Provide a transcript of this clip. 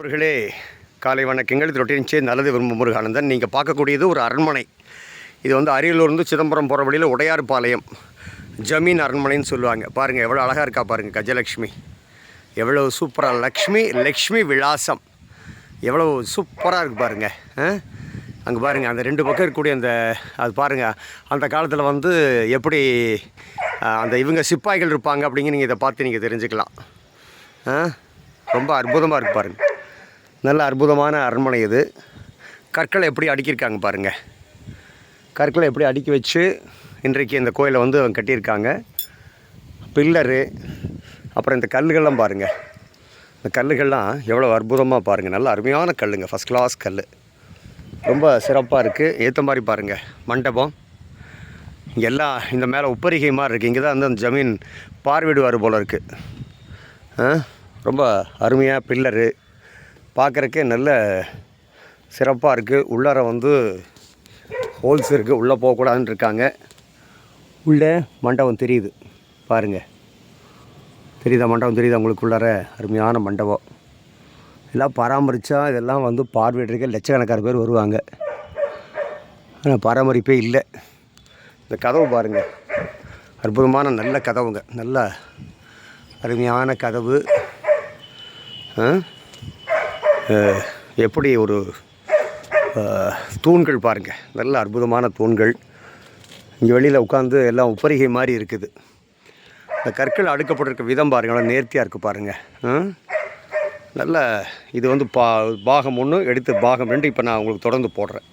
அவர்களே காலை வணக்கங்கள். இது ரொட்டீன் நல்லது விரும்பும் முருகானந்தன். நீங்கள் பார்க்கக்கூடியது ஒரு அரண்மனை. இது வந்து அரியலூர்லேருந்து சிதம்பரம் போகிற வழியில் உடையார்பாளையம் ஜமீன் அரண்மனைன்னு சொல்லுவாங்க. பாருங்கள் எவ்வளோ அழகாக இருக்கா பாருங்கள். கஜலக்ஷ்மி எவ்வளோ சூப்பராக, லக்ஷ்மி விலாசம் எவ்வளோ சூப்பராக இருக்குது பாருங்கள். அங்கே பாருங்கள் அந்த ரெண்டு பக்கம் இருக்கக்கூடிய அது பாருங்கள் அந்த காலத்தில் வந்து எப்படி அந்த இவங்க சிப்பாய்கள் இருப்பாங்க அப்படிங்க நீங்கள் இதை பார்த்து நீங்கள் தெரிஞ்சுக்கலாம். ரொம்ப அற்புதமாக இருக்குது பாருங்கள். நல்ல அற்புதமான அரண்மனை இது. கற்களை எப்படி அடுக்கியிருக்காங்க பாருங்கள். கற்களை எப்படி அடுக்கி வச்சு இன்றைக்கு இந்த கோயிலை வந்து அவங்க கட்டியிருக்காங்க. பில்லரு, அப்புறம் இந்த கல்லுகள்லாம் பாருங்கள். இந்த கல்லுகள்லாம் எவ்வளோ அற்புதமாக பாருங்கள். நல்ல அருமையான கல்லுங்க, ஃபஸ்ட் கிளாஸ் கல். ரொம்ப சிறப்பாக இருக்குது. ஏற்ற மாதிரி பாருங்கள் மண்டபம். இங்கே எல்லாம் இந்த மேலே உப்பரிகை மாதிரி இருக்குது. இங்கே தான் வந்து அந்த ஜமீன் பார்வையிடுவார் போல் இருக்குது. ரொம்ப அருமையாக பில்லரு பார்க்குறக்கே நல்ல சிறப்பாக இருக்குது. உள்ளார வந்து ஹோல்ஸ் இருக்குது, உள்ளே போகக்கூடாதுன்னு இருக்காங்க. உள்ளே மண்டபம் தெரியுது பாருங்கள். தெரியுதா மண்டபம்? தெரியுதா உங்களுக்கு? உள்ளார அருமையான மண்டபம். எல்லாம் பராமரித்தா இதெல்லாம் வந்து பார்வையிடுறதுக்கு லட்சக்கணக்கான பேர் வருவாங்க. ஆனால் பராமரிப்பே இல்லை. இந்த கதவு பாருங்கள், அற்புதமான நல்ல கதவுங்க. நல்ல அருமையான கதவு. எப்படி ஒரு தூண்கள் பாருங்கள், நல்ல அற்புதமான தூண்கள். இங்கே வெளியில் உட்காந்து எல்லாம் உப்பரிகை மாதிரி இருக்குது. இந்த கற்கள் அடுக்கப்பட்டிருக்க விதம் பாருங்கள், நேர்த்தியாக இருக்குது பாருங்கள். நல்ல இது வந்து பாகம் 1 எடுத்து பாகம் 2 இப்போ நான் உங்களுக்கு தொடர்ந்து போடுறேன்.